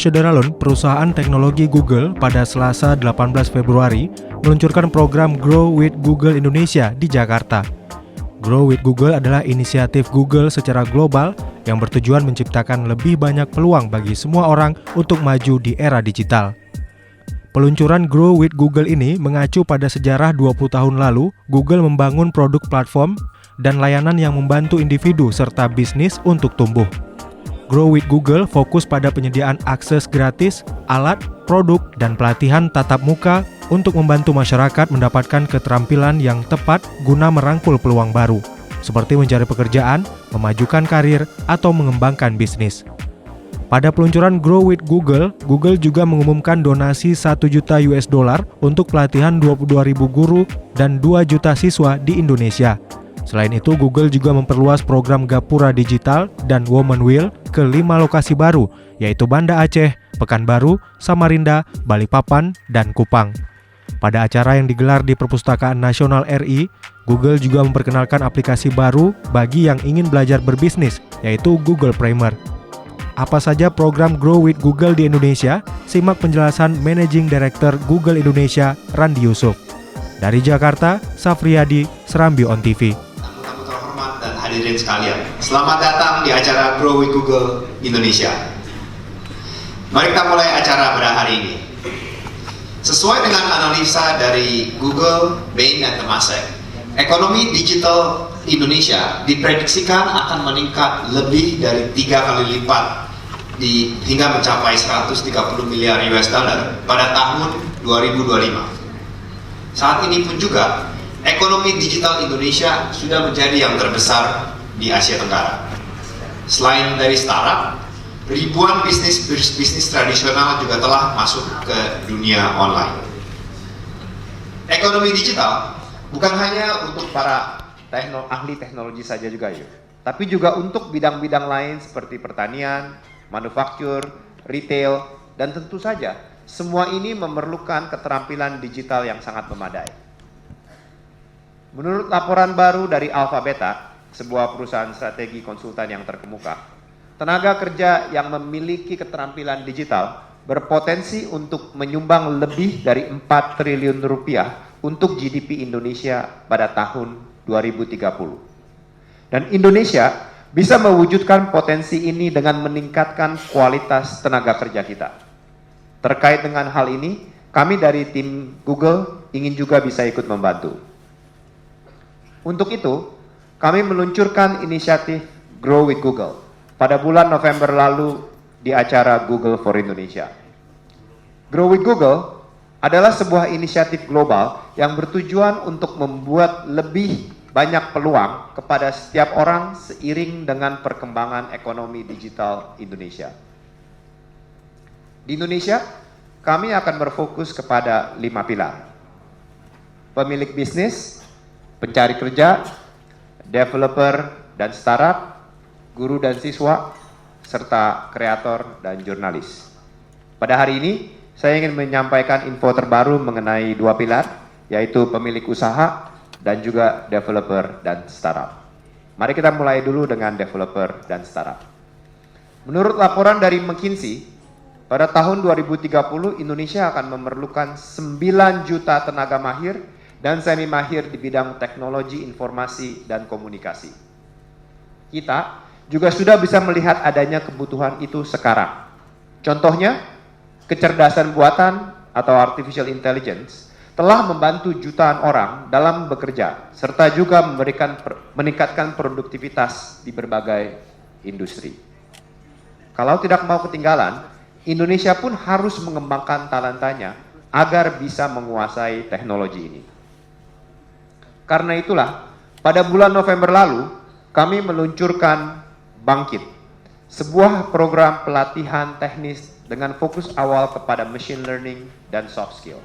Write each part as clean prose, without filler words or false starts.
Syederalun, perusahaan teknologi Google, pada Selasa 18 Februari meluncurkan program Grow with Google Indonesia di Jakarta. Grow with Google adalah inisiatif Google secara global yang bertujuan menciptakan lebih banyak peluang bagi semua orang untuk maju di era digital. Peluncuran Grow with Google ini mengacu pada sejarah 20 tahun lalu Google membangun produk platform dan layanan yang membantu individu serta bisnis untuk tumbuh. Grow with Google fokus pada penyediaan akses gratis, alat, produk, dan pelatihan tatap muka untuk membantu masyarakat mendapatkan keterampilan yang tepat guna merangkul peluang baru, seperti mencari pekerjaan, memajukan karir, atau mengembangkan bisnis. Pada peluncuran Grow with Google, Google juga mengumumkan donasi 1 juta US dollar untuk pelatihan 22.000 guru dan 2 juta siswa di Indonesia. Selain itu, Google juga memperluas program Gapura Digital dan Women Will ke 5 lokasi baru, yaitu Banda Aceh, Pekanbaru, Samarinda, Balikpapan, dan Kupang. Pada acara yang digelar di Perpustakaan Nasional RI, Google juga memperkenalkan aplikasi baru bagi yang ingin belajar berbisnis, yaitu Google Primer. Apa saja program Grow with Google di Indonesia? Simak penjelasan Managing Director Google Indonesia, Randi Yusuf. Dari Jakarta, Safriyadi, Serambi On TV. Hadirin sekalian, selamat datang di acara Grow with Google Indonesia. Mari kita mulai acara pada hari ini. Sesuai dengan analisa dari Google, Bain, dan Temasek, ekonomi digital Indonesia diprediksikan akan meningkat lebih dari 3 kali lipat hingga mencapai 130 miliar US dollar pada tahun 2025. Saat ini pun juga ekonomi digital Indonesia sudah menjadi yang terbesar di Asia Tenggara. Selain dari startup, ribuan bisnis tradisional juga telah masuk ke dunia online. Ekonomi digital bukan hanya untuk para ahli teknologi saja juga yuk, tapi juga untuk bidang-bidang lain seperti pertanian, manufaktur, retail, dan tentu saja semua ini memerlukan keterampilan digital yang sangat memadai. Menurut laporan baru dari Alphabeta, sebuah perusahaan strategi konsultan yang terkemuka, tenaga kerja yang memiliki keterampilan digital berpotensi untuk menyumbang lebih dari 4 triliun rupiah untuk GDP Indonesia pada tahun 2030. Dan Indonesia bisa mewujudkan potensi ini dengan meningkatkan kualitas tenaga kerja kita. Terkait dengan hal ini, kami dari tim Google ingin juga bisa ikut membantu. Untuk itu, kami meluncurkan inisiatif Grow with Google pada bulan November lalu di acara Google for Indonesia. Grow with Google adalah sebuah inisiatif global yang bertujuan untuk membuat lebih banyak peluang kepada setiap orang seiring dengan perkembangan ekonomi digital Indonesia. Di Indonesia, kami akan berfokus kepada 5 pilar. Pemilik bisnis, pencari kerja, developer dan startup, guru dan siswa, serta kreator dan jurnalis. Pada hari ini, saya ingin menyampaikan info terbaru mengenai 2 pilar, yaitu pemilik usaha dan juga developer dan startup. Mari kita mulai dulu dengan developer dan startup. Menurut laporan dari McKinsey, pada tahun 2030 Indonesia akan memerlukan 9 juta tenaga mahir dan semi mahir di bidang teknologi informasi dan komunikasi. Kita juga sudah bisa melihat adanya kebutuhan itu sekarang. Contohnya, kecerdasan buatan atau artificial intelligence telah membantu jutaan orang dalam bekerja, serta juga meningkatkan produktivitas di berbagai industri. Kalau tidak mau ketinggalan, Indonesia pun harus mengembangkan talentanya agar bisa menguasai teknologi ini. Karena itulah, pada bulan November lalu, kami meluncurkan Bangkit, sebuah program pelatihan teknis dengan fokus awal kepada machine learning dan soft skill.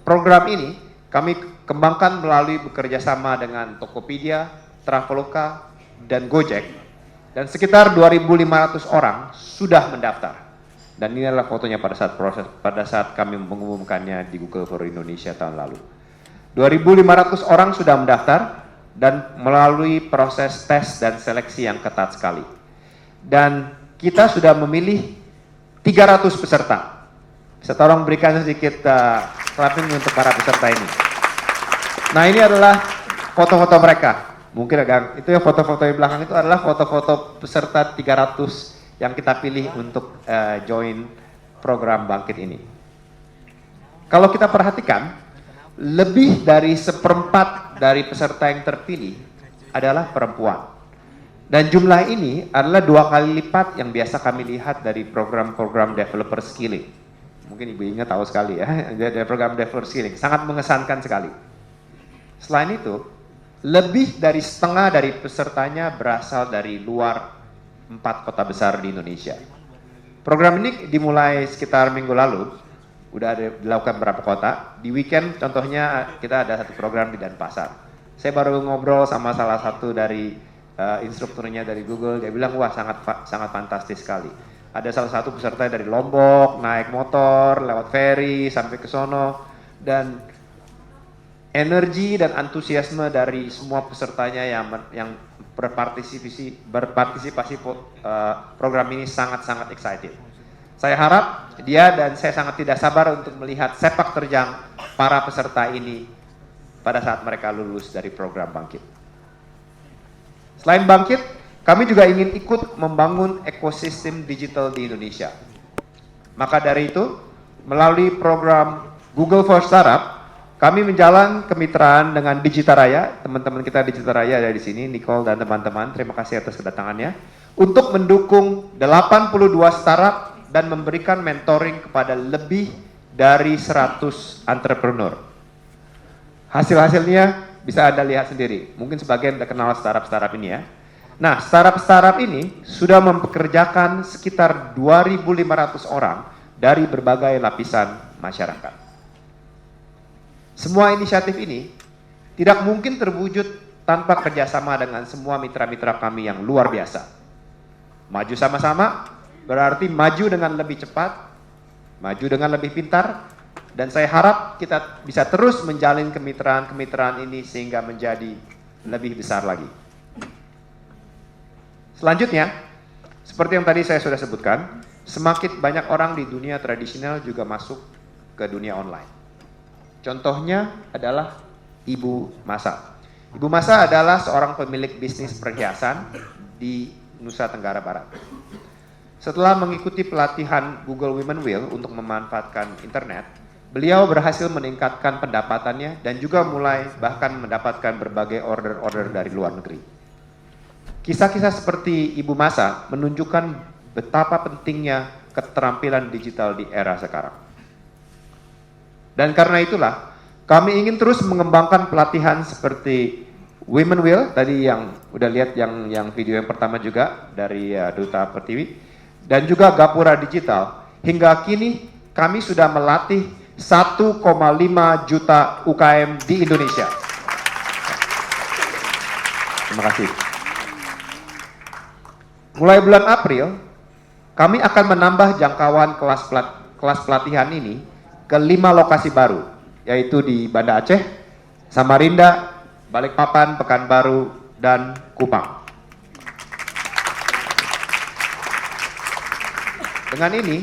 Program ini kami kembangkan melalui bekerjasama dengan Tokopedia, Traveloka, dan Gojek, dan sekitar 2.500 orang sudah mendaftar. Dan ini adalah fotonya pada saat kami mengumumkannya di Google for Indonesia tahun lalu. 2.500 orang sudah mendaftar dan melalui proses tes dan seleksi yang ketat sekali. Dan kita sudah memilih 300 peserta. Bisa tolong berikan sedikit clapping untuk para peserta ini. Nah, ini adalah foto-foto mereka. Mungkin agak, itu ya foto-foto di belakang itu adalah foto-foto peserta 300 yang kita pilih untuk join program Bangkit ini. Kalau kita perhatikan, lebih dari seperempat dari peserta yang terpilih adalah perempuan. Dan jumlah ini adalah 2 kali lipat yang biasa kami lihat dari program-program developer skilling. Mungkin Ibu Inge tahu sekali ya, dari program developer skilling. Sangat mengesankan sekali. Selain itu, lebih dari setengah dari pesertanya berasal dari luar 4 kota besar di Indonesia. Program ini dimulai sekitar minggu lalu, udah dilakukan beberapa kota. Di weekend contohnya kita ada satu program di Denpasar. Saya baru ngobrol sama salah satu dari instrukturnya dari Google, dia bilang wah sangat fantastis sekali. Ada salah satu peserta dari Lombok, naik motor, lewat ferry sampai ke sono, dan energi dan antusiasme dari semua pesertanya yang berpartisipasi program ini sangat-sangat excited. Saya harap dia dan saya sangat tidak sabar untuk melihat sepak terjang para peserta ini pada saat mereka lulus dari program Bangkit. Selain Bangkit, kami juga ingin ikut membangun ekosistem digital di Indonesia. Maka dari itu, melalui program Google for Startup, kami menjalan kemitraan dengan Digitaraya, teman-teman kita Digitaraya ada di sini, Nicole dan teman-teman, terima kasih atas kedatangannya, untuk mendukung 82 startup dan memberikan mentoring kepada lebih dari 100 entrepreneur. Hasil-hasilnya bisa Anda lihat sendiri. Mungkin sebagian Anda kenal startup-startup ini ya. Nah, startup-startup ini sudah mempekerjakan sekitar 2.500 orang dari berbagai lapisan masyarakat. Semua inisiatif ini tidak mungkin terwujud tanpa kerjasama dengan semua mitra-mitra kami yang luar biasa. Maju sama-sama berarti maju dengan lebih cepat, maju dengan lebih pintar, dan saya harap kita bisa terus menjalin kemitraan-kemitraan ini sehingga menjadi lebih besar lagi. Selanjutnya, seperti yang tadi saya sudah sebutkan, semakin banyak orang di dunia tradisional juga masuk ke dunia online. Contohnya adalah Ibu Masa. Ibu Masa adalah seorang pemilik bisnis perhiasan di Nusa Tenggara Barat. Setelah mengikuti pelatihan Google Women Will untuk memanfaatkan internet, beliau berhasil meningkatkan pendapatannya dan juga mulai bahkan mendapatkan berbagai order-order dari luar negeri. Kisah-kisah seperti Ibu Masa menunjukkan betapa pentingnya keterampilan digital di era sekarang. Dan karena itulah, kami ingin terus mengembangkan pelatihan seperti Women Will, tadi yang udah lihat yang video yang pertama juga dari Duta Pertiwi, dan juga Gapura Digital. Hingga kini kami sudah melatih 1,5 juta UKM di Indonesia. Terima kasih. Mulai bulan April, kami akan menambah jangkauan kelas pelatihan ini ke 5 lokasi baru, yaitu di Banda Aceh, Samarinda, Balikpapan, Pekanbaru, dan Kupang. Dengan ini,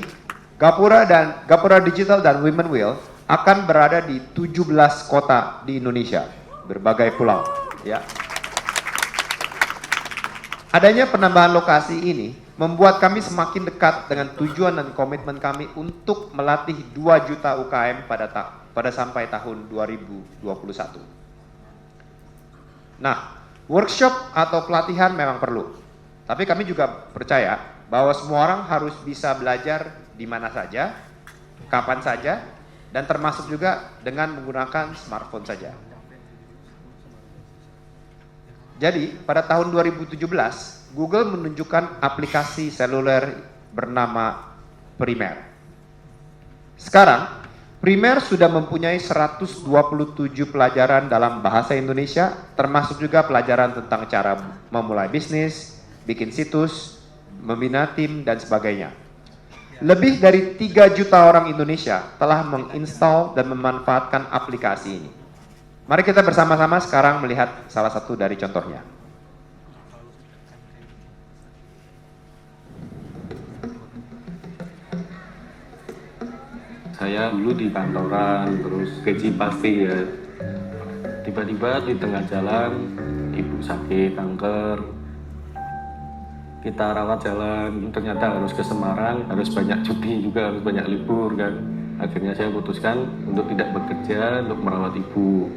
Gapura Digital dan Women Will akan berada di 17 kota di Indonesia, berbagai pulau. Ya. Adanya penambahan lokasi ini membuat kami semakin dekat dengan tujuan dan komitmen kami untuk melatih 2 juta UKM pada sampai tahun 2021. Nah, workshop atau pelatihan memang perlu, tapi kami juga percaya bahwa semua orang harus bisa belajar di mana saja, kapan saja, dan termasuk juga dengan menggunakan smartphone saja. Jadi, pada tahun 2017, Google menunjukkan aplikasi seluler bernama Primer. Sekarang, Primer sudah mempunyai 127 pelajaran dalam bahasa Indonesia, termasuk juga pelajaran tentang cara memulai bisnis, bikin situs, membina tim, dan sebagainya. Lebih dari 3 juta orang Indonesia telah menginstal dan memanfaatkan aplikasi ini. Mari kita bersama-sama sekarang melihat salah satu dari contohnya. saya dulu di kantoran, terus gaji pasti ya. Tiba-tiba di tengah jalan ibu sakit kanker, kita rawat jalan, ternyata harus ke Semarang, harus banyak cuti juga, harus banyak libur kan. Akhirnya saya putuskan untuk tidak bekerja, untuk merawat ibu.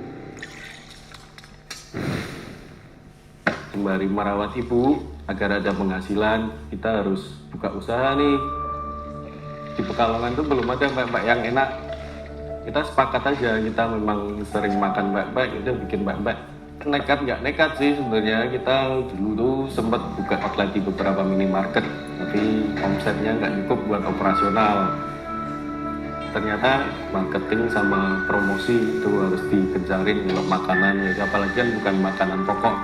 Sembari merawat ibu, agar ada penghasilan, kita harus buka usaha nih. Di Pekalongan tuh belum ada mbak-mbak yang enak. Kita sepakat aja, kita memang sering makan mbak-mbak, kita bikin mbak-mbak. Nekat nggak nekat sih sebenarnya, kita dulu tuh sempat buka outlet di beberapa minimarket, tapi omsetnya nggak cukup buat operasional. Ternyata marketing sama promosi itu harus digencarin kalau makanan, ya apalagi kan bukan makanan pokok.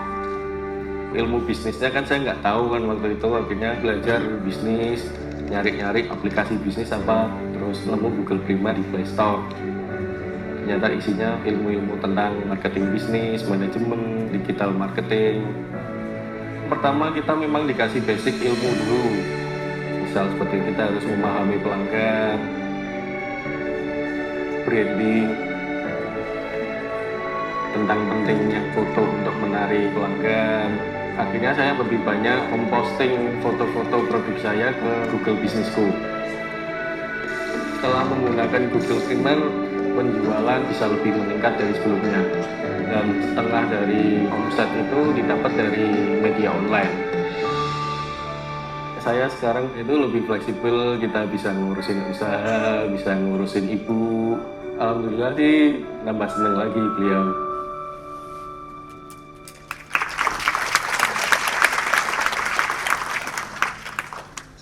Ilmu bisnisnya kan saya nggak tahu kan waktu itu, akhirnya belajar bisnis, nyari-nyari aplikasi bisnis apa, terus nemu Google Prima di Play Store. Ternyata isinya ilmu-ilmu tentang marketing bisnis, manajemen, digital marketing. Pertama kita memang dikasih basic ilmu dulu, misal seperti kita harus memahami pelanggan, branding, tentang pentingnya foto untuk menarik pelanggan. Akhirnya saya lebih banyak memposting foto-foto produk saya ke Google Businessku. Setelah menggunakan Google Primer, penjualan bisa lebih meningkat dari sebelumnya. Dan setengah dari omset itu didapat dari media online. Saya sekarang itu lebih fleksibel, kita bisa ngurusin usaha, bisa ngurusin ibu. Alhamdulillah sih, nambah seneng lagi beliau.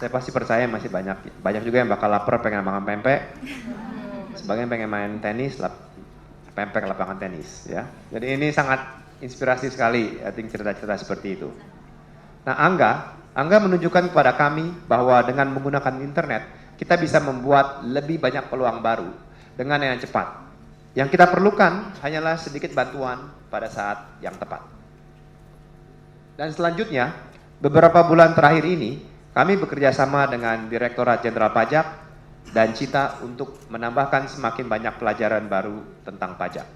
Saya pasti percaya masih banyak juga yang bakal lapar pengen makan pempek. Sebagian pengen main tenis, pempek lapangan tenis ya. Jadi ini sangat inspirasi sekali, I think cerita-cerita seperti itu. Nah, Angga menunjukkan kepada kami bahwa dengan menggunakan internet kita bisa membuat lebih banyak peluang baru dengan yang cepat. Yang kita perlukan hanyalah sedikit bantuan pada saat yang tepat. Dan selanjutnya, beberapa bulan terakhir ini kami bekerja sama dengan Direktorat Jenderal Pajak dan Cita untuk menambahkan semakin banyak pelajaran baru tentang pajak.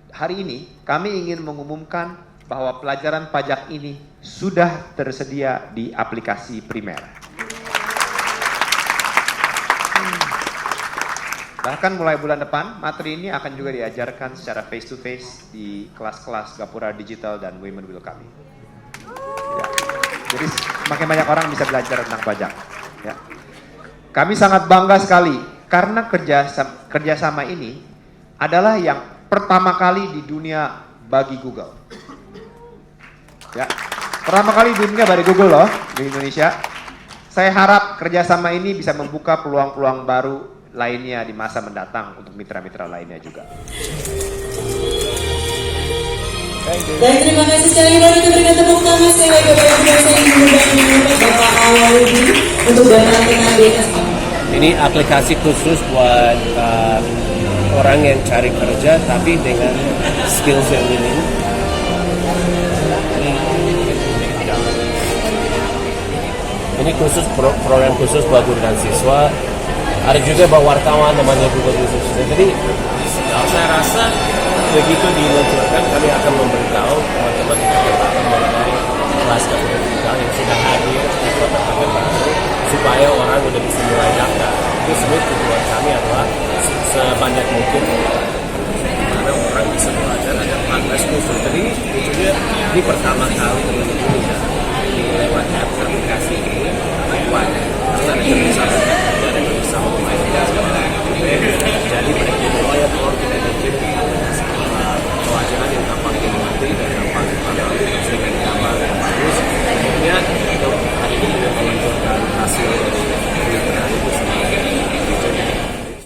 Hari ini kami ingin mengumumkan bahwa pelajaran pajak ini sudah tersedia di aplikasi Primer. Bahkan mulai bulan depan, materi ini akan juga diajarkan secara face to face di kelas-kelas Gapura Digital dan Women Will kami. Ya. Jadi semakin banyak orang bisa belajar tentang pajak. Ya. Kami sangat bangga sekali karena kerjasama ini adalah yang pertama kali di dunia bagi Google. Ya, pertama kali di dunia bagi Google loh di Indonesia. Saya harap kerjasama ini bisa membuka peluang-peluang baru lainnya di masa mendatang untuk mitra-mitra lainnya juga. Dan terima kasih sekali lagi, kita berikan tepuk tangan sekali lagi kepada biasa yang mengundang Bapak Awaludin untuk berangkat dengan Ini aplikasi khusus buat orang yang cari kerja tapi dengan skills yang minim. Ini khusus program khusus buat guru dan siswa. Ada juga buat wartawan namanya Google Business. Jadi saya rasa begitu diluncurkan kami akan memberitahu teman-teman mengenai kelas digital yang sudah hadir di kota Pekanbaru supaya orang udah bisa mulai daftar. Itu sebenarnya tujuan kami adalah sebanyak mungkin karena orang bisa belajar ada 14 khusus. Jadi ini pertama kali di Indonesia lewat aplikasi ini buat karena ada kerjasama dan kerjasama pemain.